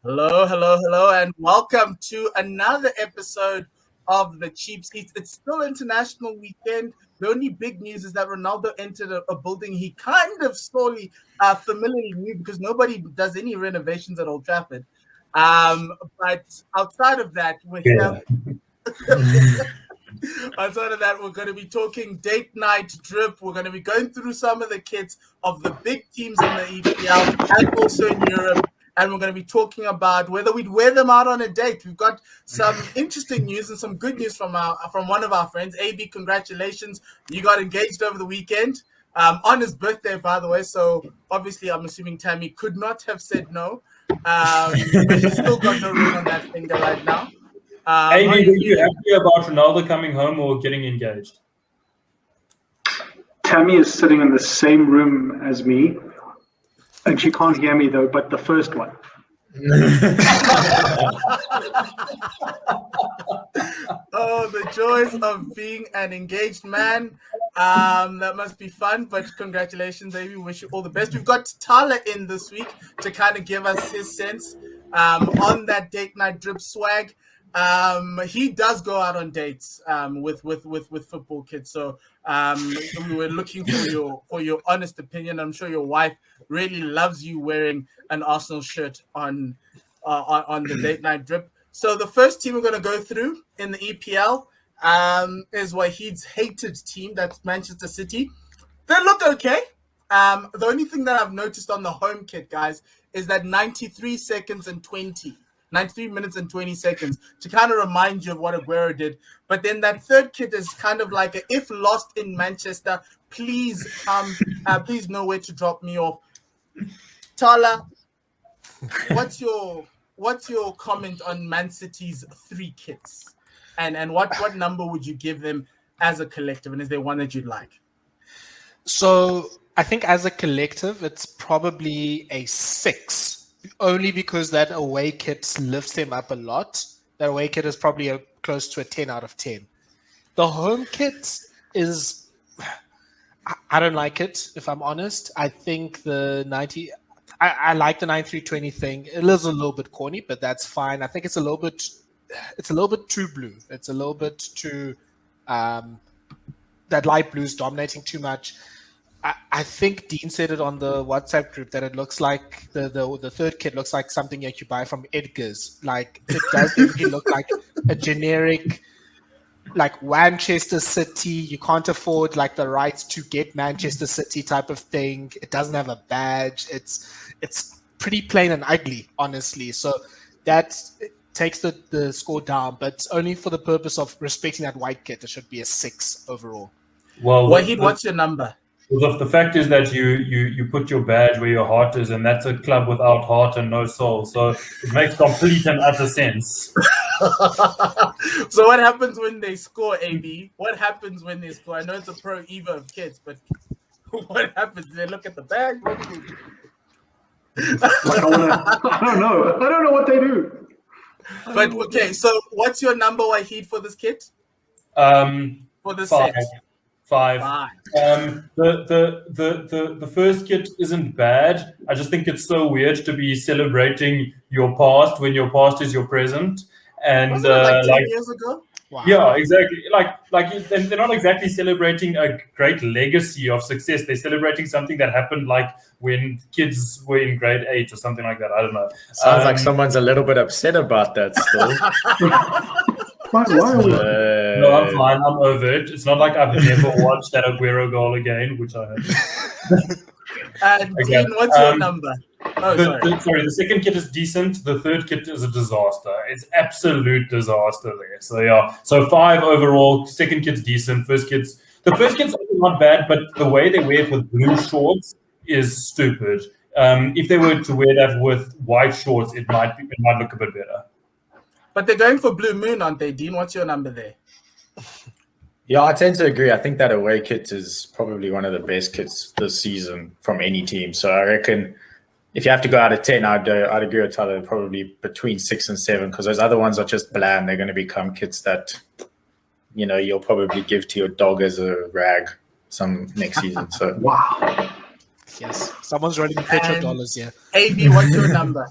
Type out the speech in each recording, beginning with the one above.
Hello, hello, hello, and welcome to another episode of the Cheap Seats. It's still International Weekend. The only big news is that Ronaldo entered a building he kind of slowly, familiarly knew because nobody does any renovations at Old Trafford. But outside of that, we're here. Outside of that, we're going to be talking date night drip. We're going to be going through some of the kits of the big teams in the EPL and also in Europe. And we're going to be talking about whether we'd wear them out on a date. We've got some interesting news and some good news from one of our friends. AB, congratulations. You got engaged over the weekend on his birthday, by the way. So obviously, I'm assuming Tammy could not have said no. But she's still got no ring on that finger right now. AB, were you happy about Ronaldo coming home or getting engaged? Tammy is sitting in the same room as me, and she can't hear me though, but the first one. Oh, the joys of being an engaged man. That must be fun, but congratulations, baby. We wish you all the best. We've got Tala in this week to kind of give us his sense on that date night drip swag. He does go out on dates with football kids, so we were looking for your honest opinion. I'm sure your wife really loves you wearing an Arsenal shirt on the date night drip. So the first team we're going to go through in the EPL is Wahid's hated team. That's Manchester City. They look okay. The only thing that I've noticed on the home kit, guys, is that 93 minutes and 20 seconds to kind of remind you of what Aguero did. But then that third kit is kind of like if lost in Manchester, please please know where to drop me off. Tala, what's your comment on Man City's three kits? And what number would you give them as a collective? And is there one that you'd like? So I think as a collective, it's probably a 6. Only because that away kit lifts them up a lot. That away kit is probably close to a 10 out of 10. The home kit is, I don't like it, if I'm honest. I think the 90, I like the 9320 thing. It is a little bit corny, but that's fine. I think it's a little bit too blue. It's a little bit too, that light blue is dominating too much. I think Dean said it on the WhatsApp group that it looks like the third kit looks like something that you buy from Edgar's. Like it does definitely look like a generic, like Manchester City. You can't afford like the rights to get Manchester City type of thing. It doesn't have a badge. It's pretty plain and ugly, honestly. So that takes the score down, but only for the purpose of respecting that white kit. It should be a 6 overall. Well, Wahid, what's your number? The fact is that you put your badge where your heart is, and that's a club without heart and no soul. So it makes complete and utter sense. So what happens when they score, AB? What happens when they score? I know it's a pro Evo of kids, but what happens? Do they look at the bag? I don't know. I don't know what they do. But okay, so what's your number, Wahid, for this kit? For this 5. set? 5. The first kit isn't bad. I just think it's so weird to be celebrating your past when your past is your present. And wasn't it like 10 years ago? Wow. Yeah, exactly. Like they're not exactly celebrating a great legacy of success. They're celebrating something that happened like when kids were in grade 8 or something like that. I don't know. Sounds like someone's a little bit upset about that still. Why No, I'm fine. I'm over it. It's not like I've never watched that Aguero goal again, which I have. And Dean, what's your number? The second kit is decent. The third kit is a disaster. It's absolute disaster there. So yeah. So 5 overall. Second kit's decent. The first kit's not bad, but the way they wear it with blue shorts is stupid. If they were to wear that with white shorts, it might look a bit better. But they're going for Blue Moon, aren't they, Dean? What's your number there? Yeah, I tend to agree. I think that away kit is probably one of the best kits this season from any team. So I reckon if you have to go out of 10, I'd agree with Tyler, probably between 6 and 7, because those other ones are just bland. They're going to become kits that, you'll probably give to your dog as a rag some next season. So wow. Yes, someone's running petrodollars here. AB, what's your number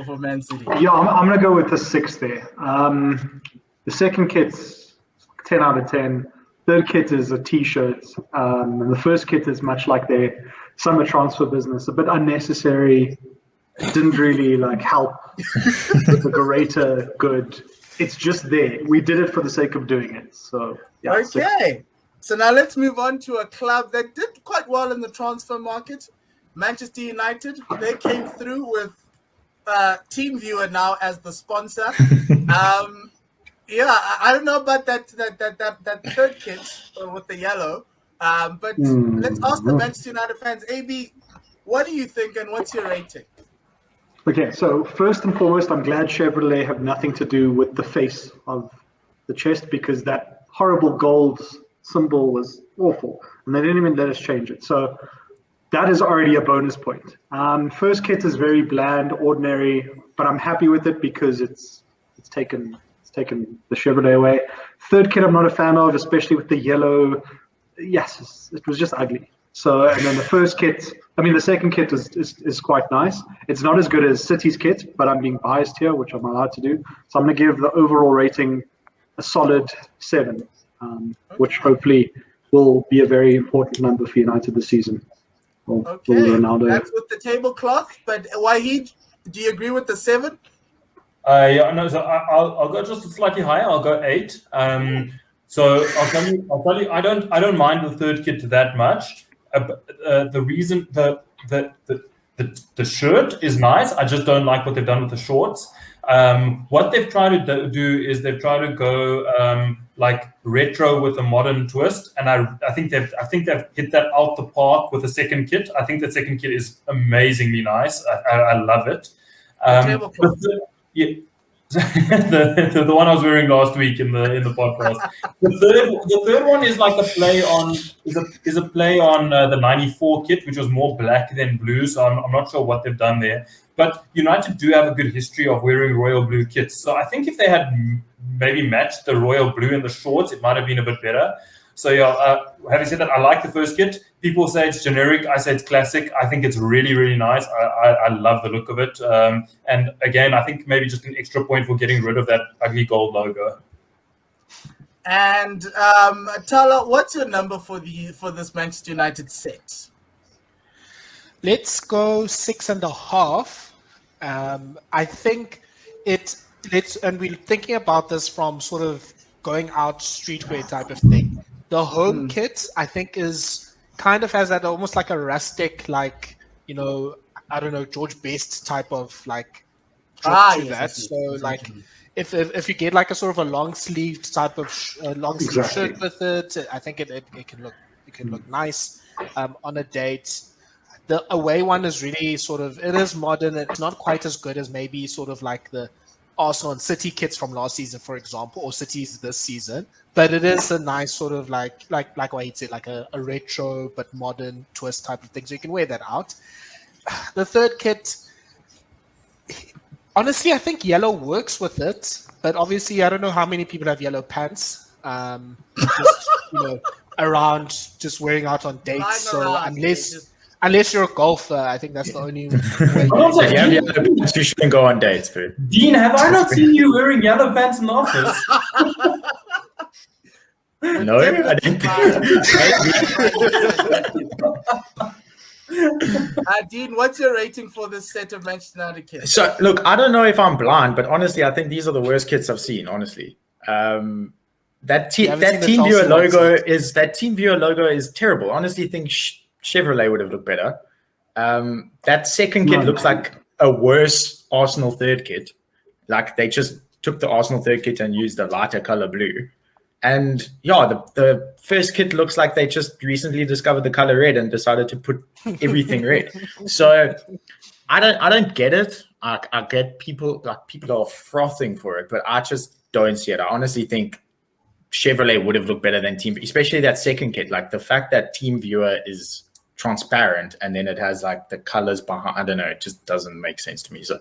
for Man City? Yeah, I'm going to go with the 6 there. The second kit's 10 out of 10. Third kit is a t-shirt. And the first kit is much like their summer transfer business, a bit unnecessary. Didn't really help the greater good. It's just there. We did it for the sake of doing it. So yeah. Okay. So now let's move on to a club that did quite well in the transfer market. Manchester United. They came through with TeamViewer now as the sponsor. I don't know about that third kit with the yellow. But let's ask the Manchester United fans. AB, what do you think and what's your rating? Okay, so first and foremost, I'm glad Chevrolet have nothing to do with the face of the chest, because that horrible gold symbol was awful, and they didn't even let us change it. So that is already a bonus point. First kit is very bland, ordinary, but I'm happy with it because it's taken the Chevrolet away. Third kit I'm not a fan of, especially with the yellow. Yes, it was just ugly. So, and then the second kit is quite nice. It's not as good as City's kit, but I'm being biased here, which I'm allowed to do. So I'm going to give the overall rating a solid 7, which hopefully will be a very important number for United this season. Okay, that's with the tablecloth. But Wahid, do you agree with the 7? Yeah, no. So I'll go just slightly higher. I'll go 8. So I'll tell you, I don't mind the third kit that much. The reason the shirt is nice. I just don't like what they've done with the shorts. What they've tried to do is they've tried to go retro with a modern twist, and I think they've hit that out the park with the second kit. I think that second kit is amazingly nice. I love it. The one I was wearing last week in the podcast. The third one is like a play on the 94 kit, which was more black than blue. So I'm not sure what they've done there. But United do have a good history of wearing royal blue kits. So I think if they had maybe matched the royal blue in the shorts, it might have been a bit better. So yeah, having said that, I like the first kit. People say it's generic. I say it's classic. I think it's really, really nice. I love the look of it. And again, I think maybe just an extra point for getting rid of that ugly gold logo. And Tala, what's your number for this Manchester United set? Let's go 6.5. I think and we're thinking about this from sort of going out streetwear type of thing. The home kit, I think, is kind of has that almost like a rustic, I don't know, George Best type of drip to that. So if you get a sort of a long sleeved type of sleeve shirt with it, I think it can look nice on a date. The away one is really it is modern. It's not quite as good as maybe sort of like the Arsenal and City kits from last season, for example, or City's this season. But it is a nice sort of like what you'd say, like a retro but modern twist type of thing. So you can wear that out. The third kit, honestly, I think yellow works with it. But obviously, I don't know how many people have yellow pants. Around just wearing out on dates. So unless you're a golfer, I think that's the only way. If you have yellow pants, you shouldn't go on dates, dude. Dean, have I not seen you wearing yellow pants in the office? No, I didn't. Dean, what's your rating for this set of Manchester United kits? So, look, I don't know if I'm blind, but honestly, I think these are the worst kits I've seen. Honestly, that TeamViewer logo is terrible. Honestly, I think Chevrolet would have looked better. That second kit looks like a worse Arsenal third kit. Like they just took the Arsenal third kit and used a lighter color blue. And yeah, the first kit looks like they just recently discovered the color red and decided to put everything red. So I don't get it. I get people are frothing for it, but I just don't see it. I honestly think Chevrolet would have looked better than Team, especially that second kit. Like the fact that TeamViewer is transparent and then it has like the colors behind. I don't know. It just doesn't make sense to me. So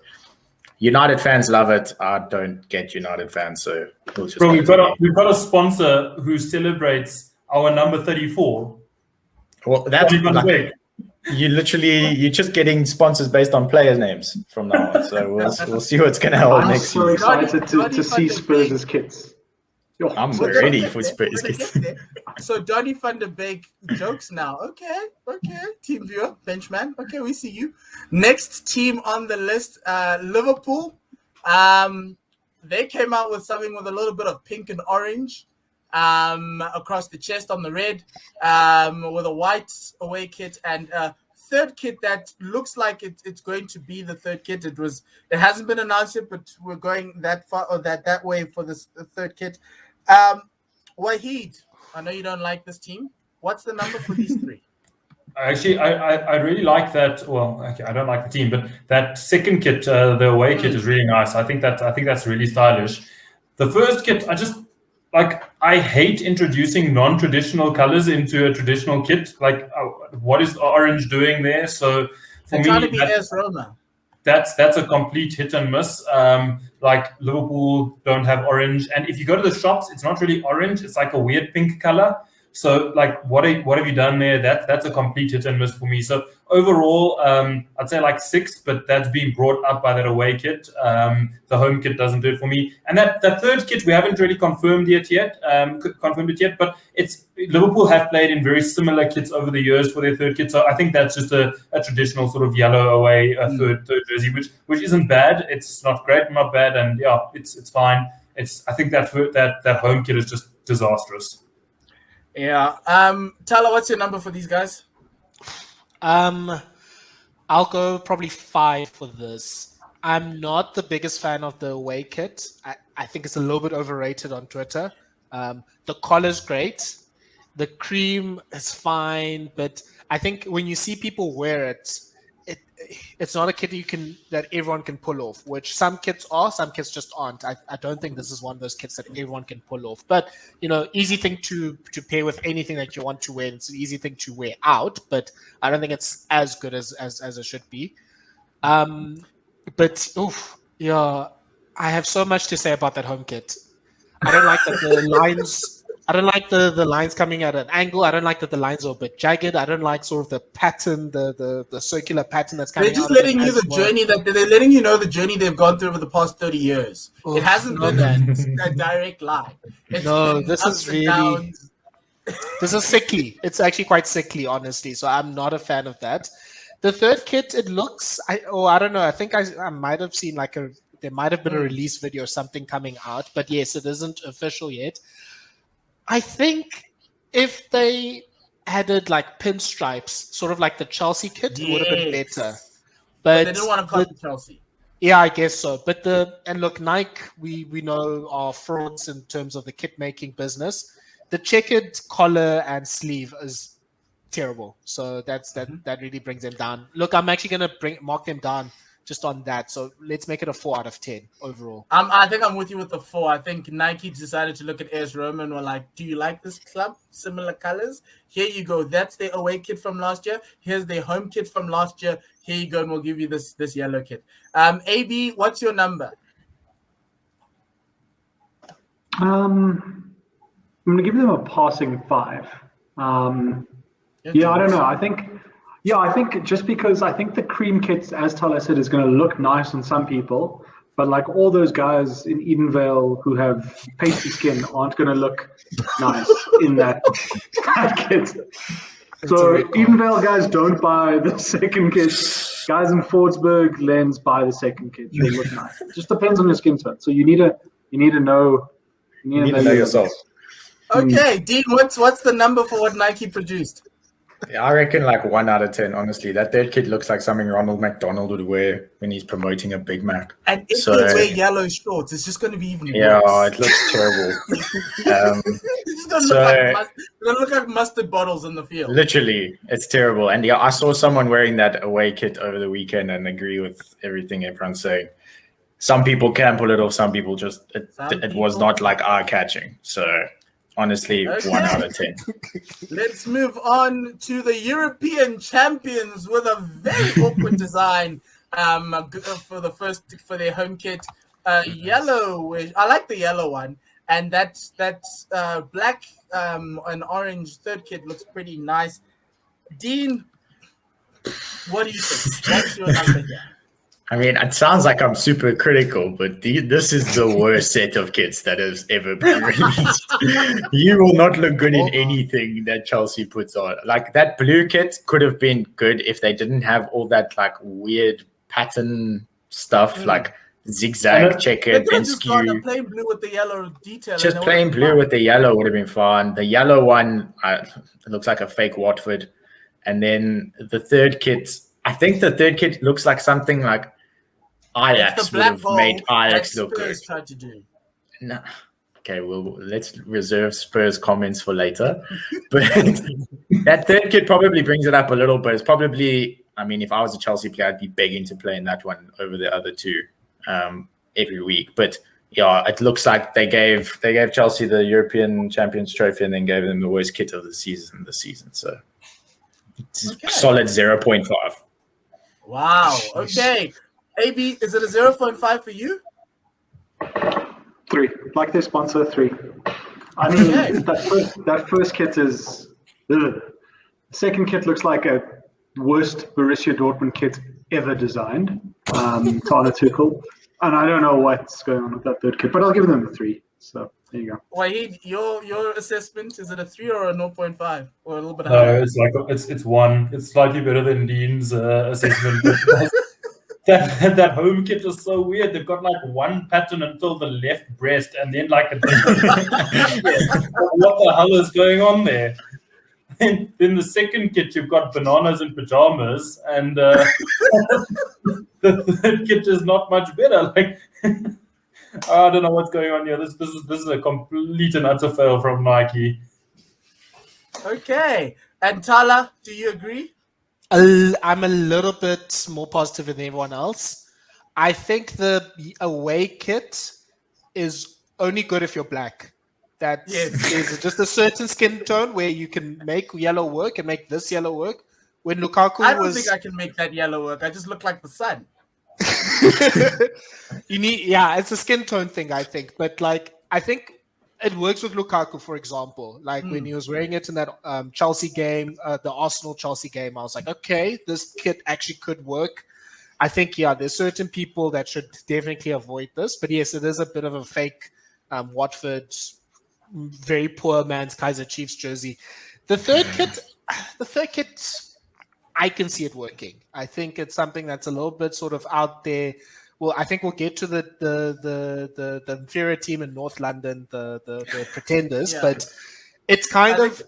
United fans love it. I don't get United fans, so we'll just we've got a sponsor who celebrates our number 34. Well, that's You're just getting sponsors based on players' names from now on. So we'll see what's going to happen I'm next so season. excited Donny to see Van de Spurs' Beek. kits. Yo, I'm We're gonna ready get for there. Spurs. We're gonna get there. So Donny van de Beek jokes now. Okay. Team viewer, benchman. Okay, we see you. Next team on the list, Liverpool. They came out with something with a little bit of pink and orange across the chest on the red, with a white away kit and third kit that looks like it's going to be the third kit. It hasn't been announced yet, but we're going that far or that way for this third kit. Wahid, I know you don't like this team. What's the number for these three? Actually, I really like that. Well, okay, I don't like the team, but that second kit, the away kit, is really nice. I think that's really stylish. The first kit, I hate introducing non-traditional colors into a traditional kit. Like, what is orange doing there? So for They're trying to me, be AS Roma. that's a complete hit and miss. Like Liverpool don't have orange, and if you go to the shops, it's not really orange. It's like a weird pink color. So like, what have you done there? That's a complete hit and miss for me. So overall, I'd say like 6, but that's been brought up by that away kit. The home kit doesn't do it for me, and that third kit we haven't really confirmed it yet. But it's Liverpool have played in very similar kits over the years for their third kit. So I think that's just a traditional sort of yellow away third jersey, which isn't bad. It's not great, not bad, and yeah, it's fine. I think that home kit is just disastrous. Yeah. Tyler, what's your number for these guys? I'll go probably 5 for this. I'm not the biggest fan of the away kit. I think it's a little bit overrated on Twitter. The collar's great. The cream is fine, but I think when you see people wear it, it's not a kit that everyone can pull off, which some kits are, some kits just aren't. I don't think this is one of those kits that everyone can pull off. But, easy thing to pair with anything that you want to wear. It's an easy thing to wear out, but I don't think it's as good as it should be. But, I have so much to say about that home kit. I don't like that the lines... I don't like the lines coming at an angle. I don't like that the lines are a bit jagged. I don't like sort of the pattern, the circular pattern that's coming out. They're just letting you journey that they're letting you know the journey they've gone through over the past 30 years. It hasn't been a direct line. This is really this is sickly. It's actually quite sickly, honestly. So I'm not a fan of that. The third kit, it looks. I don't know. I think I might have seen there might have been a release video or something coming out, but yes, it isn't official yet. I think if they added like pinstripes, sort of like the Chelsea kit, it would have been better. But they didn't want to copy Chelsea. Yeah, I guess so. But look, Nike, we know are frauds in terms of the kit making business. The checkered collar and sleeve is terrible. So that really brings them down. Look, I'm actually gonna mark them down just on that. So let's make it a 4 out of 10 overall. I think I'm with you with the 4. I think Nike decided to look at AS Roma and were like, do you like this club? Similar colors. Here you go. That's their away kit from last year. Here's their home kit from last year. Here you go, and we'll give you this yellow kit. AB, what's your number? I'm going to give them a passing 5. I don't know. I think just because I think the cream kits, as Tyler said, is going to look nice on some people, but like all those guys in Edenvale who have pasty skin aren't going to look nice in that kit. So Edenvale guys, don't buy the second kit. Guys in Fordsburg lens, buy the second kit. They look nice. It just depends on your skin tone. So you need to know. You need to know yourself. Okay, Dean, what's the number for what Nike produced? Yeah, I reckon like 1 out of 10. Honestly, that third kid looks like something Ronald McDonald would wear when he's promoting a Big Mac. And if they wear yellow shorts, it's just going to be even worse. Yeah, it looks terrible. It's going to look like mustard bottles in the field. Literally, it's terrible. And yeah, I saw someone wearing that away kit over the weekend and agree with everything everyone's saying. Some people can pull it off. Some people just it was not like eye-catching. So. Honestly, okay. 1 out of 10. Let's move on to the European champions with a very awkward design for their home kit. Yellow, I like the yellow one, and that's black and orange third kit looks pretty nice. Dean, What do you think? What's your number here? I mean, it sounds like I'm super critical, but this is the worst set of kits that has ever been released. You will not look good in anything that Chelsea puts on. Like, that blue kit could have been good if they didn't have all that like weird pattern stuff, like zigzag, checkered, then skew. Plain blue with the yellow detail. Just plain blue with the yellow would have been fine. The yellow one it looks like a fake Watford. And then the third kit, I think the third kit looks like something like Ajax would have made Ajax look good. Tried to do. No. Okay, well, let's reserve Spurs comments for later. But that third kit probably brings it up a little bit. It's probably, I mean, if I was a Chelsea player, I'd be begging to play in that one over the other two every week. But yeah, it looks like they gave Chelsea the European Champions Trophy and then gave them the worst kit of the season this season. So it's solid 0.5. Wow. Okay. AB, is it a 0.5 for you? 3. Like their sponsor, 3. I mean, that first kit is... The second kit looks like a worst Borussia Dortmund kit ever designed. Tana Tuchel. And I don't know what's going on with that third kit, but I'll give them a 3. So there you go. Wahid, your assessment, is it a 3 or a 0.5? Or a little bit higher? No, it's 1. It's slightly better than Dean's assessment. That home kit is so weird. They've got like one pattern until the left breast, and then like a what the hell is going on there? And then the second kit, you've got bananas and pajamas, and the third kit is not much better. Like I don't know what's going on here. This is a complete and utter fail from Nike. Okay, and Tala, do you agree? I'm a little bit more positive than everyone else. I think the away kit is only good if you're black. There's just a certain skin tone where you can make yellow work and make this yellow work. When Lukaku I don't think I can make that yellow work. I just look like the sun. It's a skin tone thing, I think. But like, I think it works with Lukaku, for example. Like when he was wearing it in that Chelsea game, the Arsenal-Chelsea game, I was like, okay, this kit actually could work. I think, there's certain people that should definitely avoid this. But yes, it is a bit of a fake Watford, very poor man's Kaiser Chiefs jersey. The third kit, I can see it working. I think it's something that's a little bit sort of out there. Well, I think we'll get to the inferior team in North London, the Pretenders, but it's kind of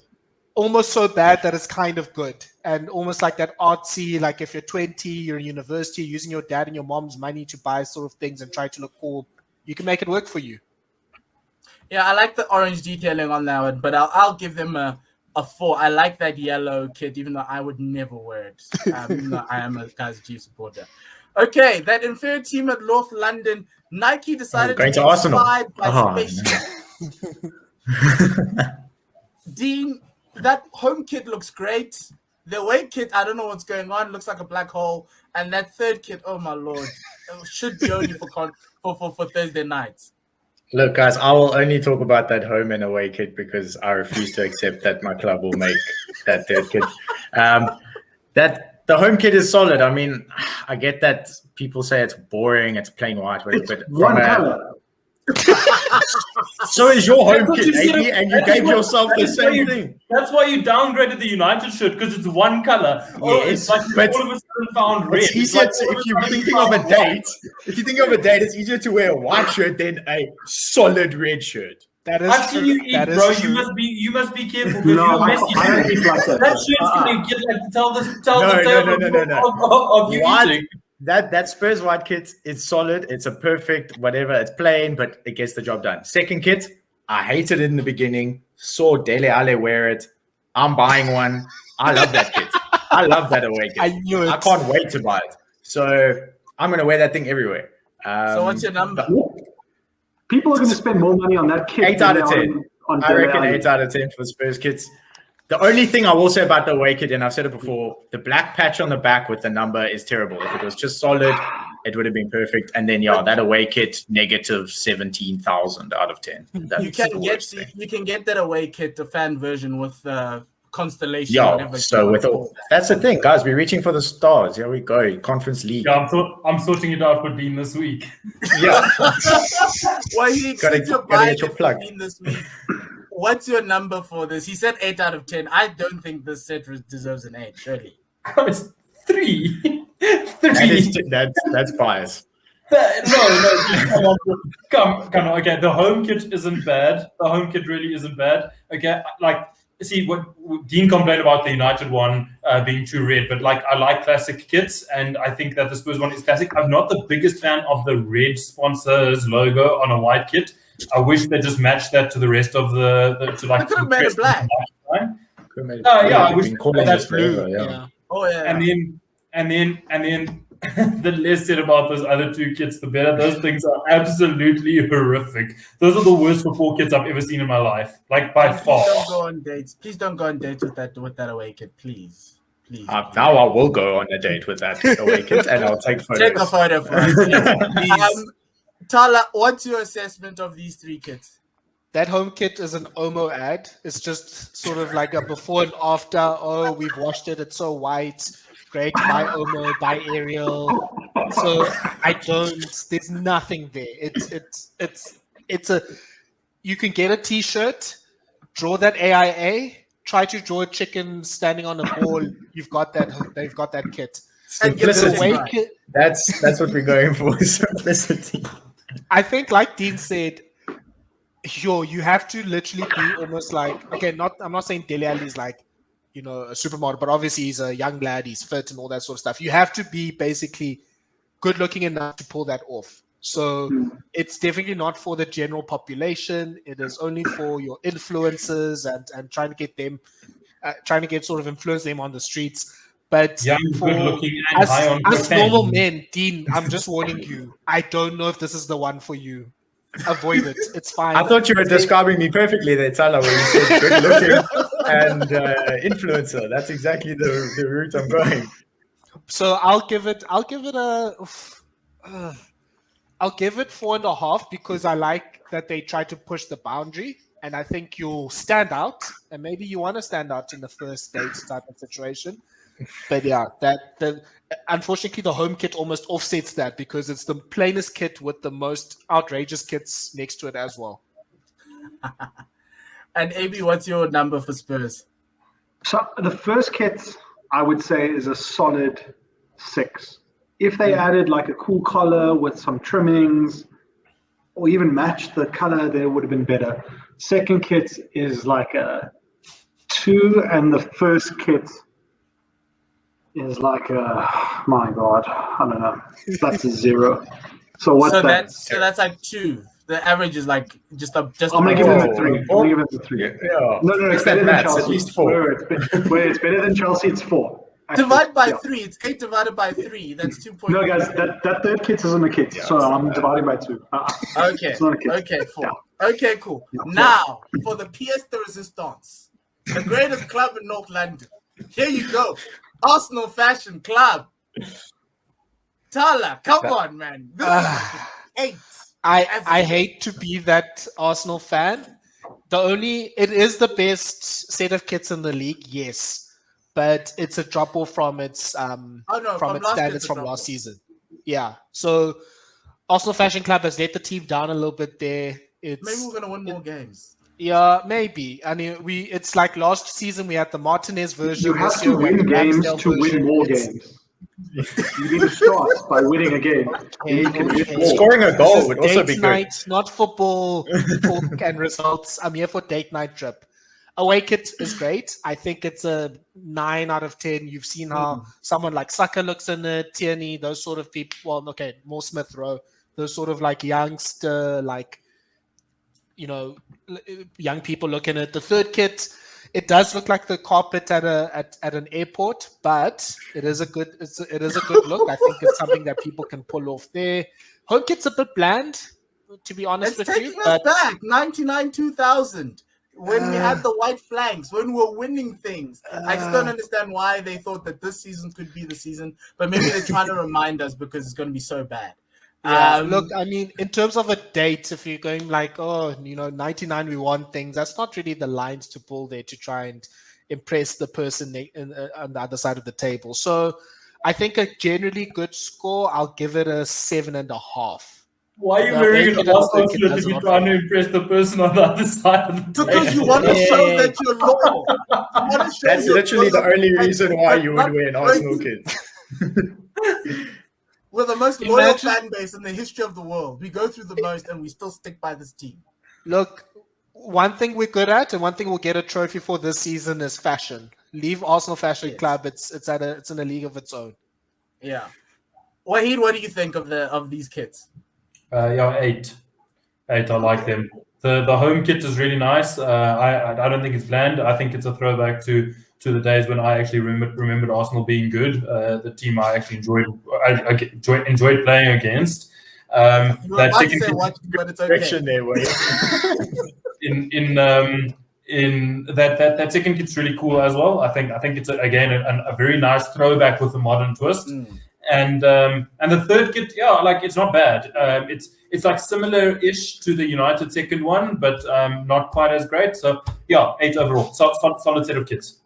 almost so bad that it's kind of good, and almost like that artsy, like if you're 20, you're in university, using your dad and your mom's money to buy sort of things and try to look cool, you can make it work for you. Yeah, I like the orange detailing on that one, but I'll give them a 4. I like that yellow kit, even though I would never wear it, even though I am a Kaiser Chiefs supporter. Okay, that inferior team at North London, Nike decided to be inspired by spaceships. Dean, that home kit looks great. The away kit, I don't know what's going on. Looks like a black hole. And that third kit, oh my lord, it should be only for Thursday nights. Look, guys, I will only talk about that home and away kit because I refuse to accept that my club will make that third kit. The home kit is solid. I mean, I get that people say it's boring, it's plain white, but one color. So is your home kit, AB, and you gave yourself the same thing. That's why you downgraded the United shirt, because it's one color. Yes, but all of a sudden found red. It's easier if you're thinking of a date. If you think of a date, it's easier to wear a white shirt than a solid red shirt. That is I've seen you eat, bro. You must be careful because you're messy. That shirt's gonna get like tell the tale of you eating. That Spurs white kit is solid. It's a perfect whatever. It's plain, but it gets the job done. Second kit, I hated it in the beginning. Saw Dele Alli wear it. I'm buying one. I love that kit. I love that away kit. I knew it. I can't wait to buy it. So I'm gonna wear that thing everywhere. So what's your number? People are going to spend more money on that kit. 8 out of 10. I reckon 8 out of 10 for the Spurs kits. The only thing I will say about the away kit, and I've said it before, the black patch on the back with the number is terrible. If it was just solid, it would have been perfect. And then, that away kit, negative 17,000 out of 10. You can get that away kit, the fan version with constellation. Yeah, whatever so you with wanna all, call that. that's the thing, guys. We're reaching for the stars. Here we go. Conference League. Yeah, I'm sorting it out for Dean this week. Yeah. Well, he exceeds your gotta budget get your plug. this week. What's your number for this? He said 8 out of 10. I don't think this set deserves an 8, surely. It's 3. 3. That's bias. No, come on. Okay, the home kit isn't bad. The home kit really isn't bad. Okay, like, see what Dean complained about the United one being too red, but like I like classic kits, and I think that the Spurs one is classic. I'm not the biggest fan of the red sponsors logo on a white kit. I wish they just matched that to the rest of the to like. They could have made it black. I wish that's Blue. Yeah. Oh yeah. And then the less said about those other 2 kits, the better. Those things are absolutely horrific. Those are the worst football kits I've ever seen in my life, like by far. Don't go on dates. Please don't go on dates with that away kit, please. Now I will go on a date with that away kit, and I'll take photos. Take a photo for us, please. Tala, what's your assessment of these 3 kits? That home kit is an Omo ad. It's just sort of like a before and after. Oh, we've washed it. It's so white. Great. Buy Omo. Buy Ariel. So there's nothing there. It's a. You can get a T-shirt. Draw that AIA. Try to draw a chicken standing on a ball. You've got that. They've got that kit. Simplicity. That's what we're going for. Simplicity. I think, like Dean said, you have to literally be almost like, okay, I'm not saying Dele Alli is like, a supermodel, but obviously he's a young lad, he's fit and all that sort of stuff. You have to be basically good looking enough to pull that off. So it's definitely not for the general population. It is only for your influencers and trying to get them, sort of influence them on the streets. But young, for good looking, and high on us normal men, Dean, I'm just warning you. I don't know if this is the one for you. Avoid it. It's fine. I thought you were describing me perfectly there, Tala, when you said good looking and influencer. That's exactly the route I'm going. So I'll give it 4.5 because I like that they try to push the boundary, and I think you'll stand out, and maybe you want to stand out in the first date type of situation. But yeah, unfortunately the home kit almost offsets that because it's the plainest kit with the most outrageous kits next to it as well. And AB, what's your number for Spurs? So the first kit I would say is a solid 6. If they added like a cool collar with some trimmings or even matched the color, there would have been better. Second kit is like a 2, and the first kit is like my God, I don't know. That's a 0. So what's that? So that's like 2. The average is like just I'm gonna give them a 3. I'm gonna give them a 3. Yeah. No, it's better than Chelsea. At least 4. It's better than Chelsea. It's 4. Divide by 3. It's 8 divided by 3. That's 2.3. No, guys, that third kit isn't a kit, so I'm dividing by 2. Okay. It's not a kit. Okay, 4. Yeah. Okay, cool. Yeah. Now for the pièce de résistance, the greatest club in North London. Here you go. Arsenal Fashion Club. Tala, come on, man. This is 8. I hate to be that Arsenal fan. It is the best set of kits in the league, yes, but it's a drop off from its standards from last season. Yeah, so Arsenal Fashion Club has let the team down a little bit there. Maybe we're gonna win more games. Yeah, maybe. I mean, it's like last season we had the Martinez version. You have to win games to win more games. You need to start by winning a game. Scoring a goal would also be good. Date night, not football talk and results. I'm here for date night trip. Away kit is great. I think it's a 9 out of 10. You've seen how someone like Saka looks in it, Tierney, those sort of people. Well, okay, more Smith Rowe. Those sort of like youngster, like, young people looking at the third kit. It does look like the carpet at an airport, but it is a good look. I think it's something that people can pull off there. Home kit's a bit bland, to be honest with you. It's taking us back 99 2000 when we had the white flags, when we were winning things. I just don't understand why they thought that this season could be the season, but maybe they're trying to remind us because it's going to be so bad. Yeah, look, I mean, in terms of a date, if you're going like, 99, we want things, that's not really the lines to pull there to try and impress the person on the other side of the table. So I think a generally good score. I'll give it a 7.5. Why are you The wearing bacon an and Arsenal bacon shirt does if you're not trying fit. to impress the person on the other side of the Because you want to show that you're loyal. You want to show That's you're literally the loyal only and reason why you would not wear an going Arsenal to- kit. We're the most loyal Imagine- fan base in the history of the world. We go through the most and we still stick by this team. Look, one thing we're good at, and one thing we'll get a trophy for this season is fashion. Leave Arsenal Fashion Yes. Club. It's in a league of its own. Yeah. Wahid, what do you think of these kits? 8. I like them. The home kit is really nice. I don't think it's bland. I think it's a throwback to the days when I actually remembered Arsenal being good. The team I actually enjoyed playing against. You were That about to second say kit, what, but it's okay. Correction there, Wade. in that second kit's really cool as well. I think it's a very nice throwback with a modern twist. And the third kit, like it's not bad. It's like similar-ish to the United second one, but not quite as great. So 8 overall. Solid set of kits.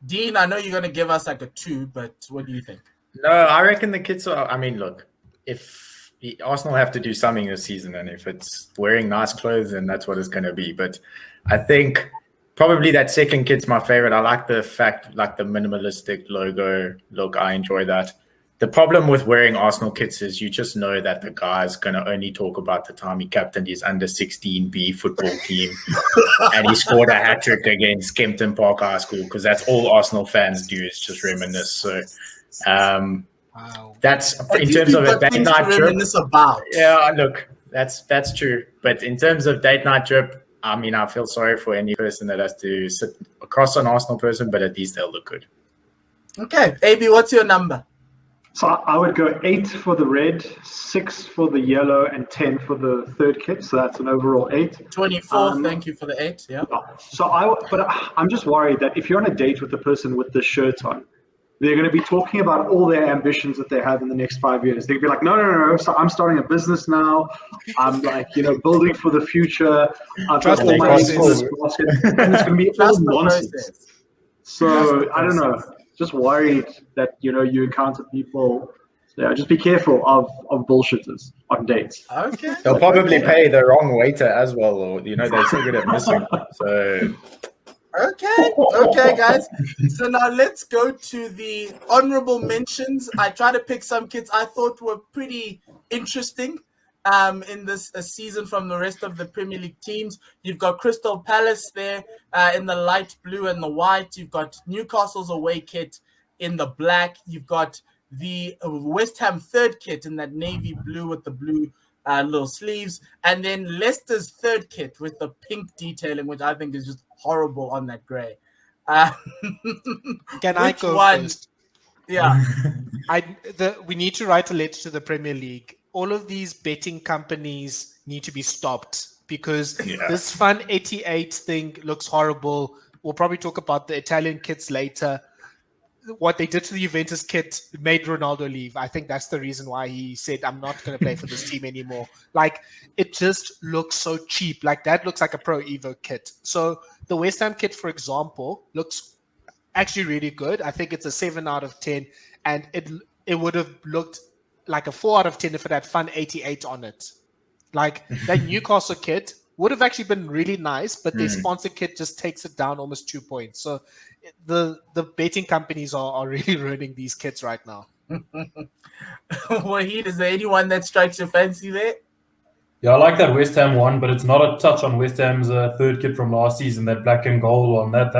Dean, I know you're going to give us like a 2, but what do you think? No, I reckon the kits are. I mean, look, if Arsenal have to do something this season, and if it's wearing nice clothes, then that's what it's going to be. But I think probably that second kit's my favorite. I like the fact, like the minimalistic logo look. I enjoy that. The problem with wearing Arsenal kits is you just know that the guy's going to only talk about the time he captained his under-16B football team and he scored a hat-trick against Kempton Park High School, because that's all Arsenal fans do is just reminisce. So Wow. that's in terms of a date night trip. Reminisce about. Yeah, look, that's true. But in terms of date night trip, I mean, I feel sorry for any person that has to sit across an Arsenal person, but at least they'll look good. Okay, AB, what's your number? So I would go 8 for the red, 6 for the yellow, and 10 for the third kit. So that's an overall 8. 24. Thank you for the 8. Yeah. So I'm just worried that if you're on a date with the person with the shirt on, they're going to be talking about all their ambitions that they have in the next 5 years. They'll be like, no. So I'm starting a business now. I'm like, building for the future. I've got all my eggs in this basket. And it's going to be all nonsense. So I don't know. Just worried that you encounter people. So just be careful of bullshitters on dates. Okay. They'll probably pay the wrong waiter as well, or they're so good at missing. So Okay, guys. So now let's go to the honorable mentions. I tried to pick some kits I thought were pretty interesting in this season from the rest of the Premier League teams. You've got Crystal Palace there in the light blue and the white. You've got Newcastle's away kit in the black. You've got the West Ham third kit in that navy blue with the blue little sleeves. And then Leicester's third kit with the pink detailing, which I think is just horrible on that grey. Can I go first? Yeah. We need to write a letter to the Premier League. All of these betting companies need to be stopped because this Fun 88 thing looks horrible. We'll probably talk about the Italian kits later. What they did to the Juventus kit made Ronaldo leave. I think that's the reason why he said, I'm not going to play for this team anymore. Like, it just looks so cheap. Like, that looks like a Pro Evo kit. So the West Ham kit, for example, looks actually really good. I think it's a 7 out of 10. And it would have looked like a 4 out of 10 if it had Fun 88 on it. Like, that Newcastle kit would have actually been really nice, but their sponsor kit just takes it down almost 2 points. So the betting companies are really ruining these kits right now. Wahid, is there anyone that strikes your fancy there? Yeah, I like that West Ham one, but it's not a touch on West Ham's third kit from last season, that black and gold one. That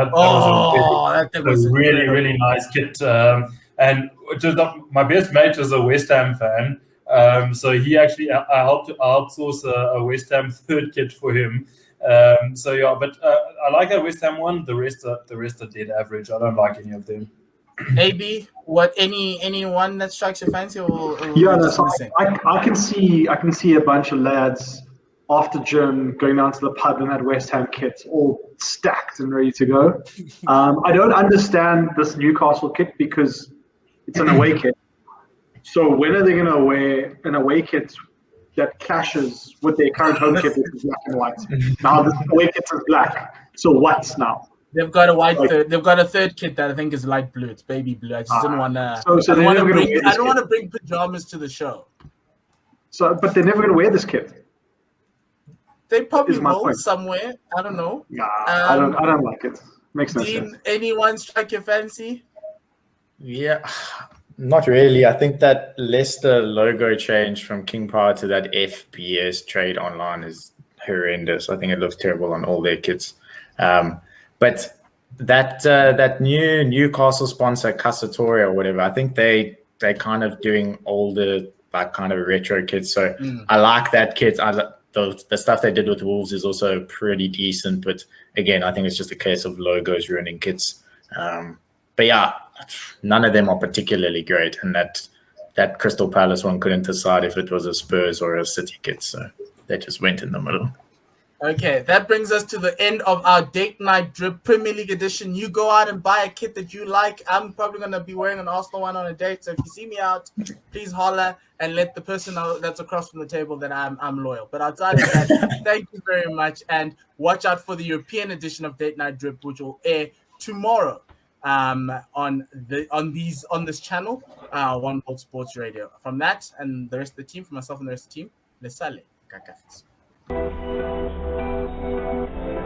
was a really, really nice kit. And just my best mate is a West Ham fan. So he actually, I helped outsource a West Ham third kit for him. But I like that West Ham one. The rest are dead average. I don't like any of them. AB, anyone that strikes your fancy? Or I can see a bunch of lads after gym going down to the pub in that West Ham kit, all stacked and ready to go. I don't understand this Newcastle kit because it's an away kit. So when are they going to wear an away kit that clashes with their current home kit, which is black and white? Now the away kit is black. So what now? They've got a white third. They've got a third kit that I think is light blue. It's baby blue. I just didn't want to. So I don't they're want to never gonna bring. wear I this don't kit. want to bring pajamas to the show. So, but they're never going to wear this kit. They probably Is my will point. somewhere. I don't know. Yeah, I don't like it. Makes no Dean, sense. anyone strike your fancy? Yeah, not really. I think that Leicester logo change from King Power to that FBS trade online is horrendous. I think it looks terrible on all their kits. But that new Newcastle sponsor, Casatori or whatever, I think they kind of doing older, like kind of retro kits. So I like that kit. The stuff they did with Wolves is also pretty decent. But again, I think it's just a case of logos ruining kits. But yeah, none of them are particularly great. And that Crystal Palace one couldn't decide if it was a Spurs or a City kit. So they just went in the middle. Okay, that brings us to the end of our Date Night Drip Premier League edition. You go out and buy a kit that you like. I'm probably going to be wearing an Arsenal one on a date. So if you see me out, please holler and let the person know that's across from the table that I'm loyal. But outside of that, thank you very much. And watch out for the European edition of Date Night Drip, which will air tomorrow on this channel, One World Sports Radio. From that and the rest of the team, from myself and the rest of the team, Lesale Kakafis.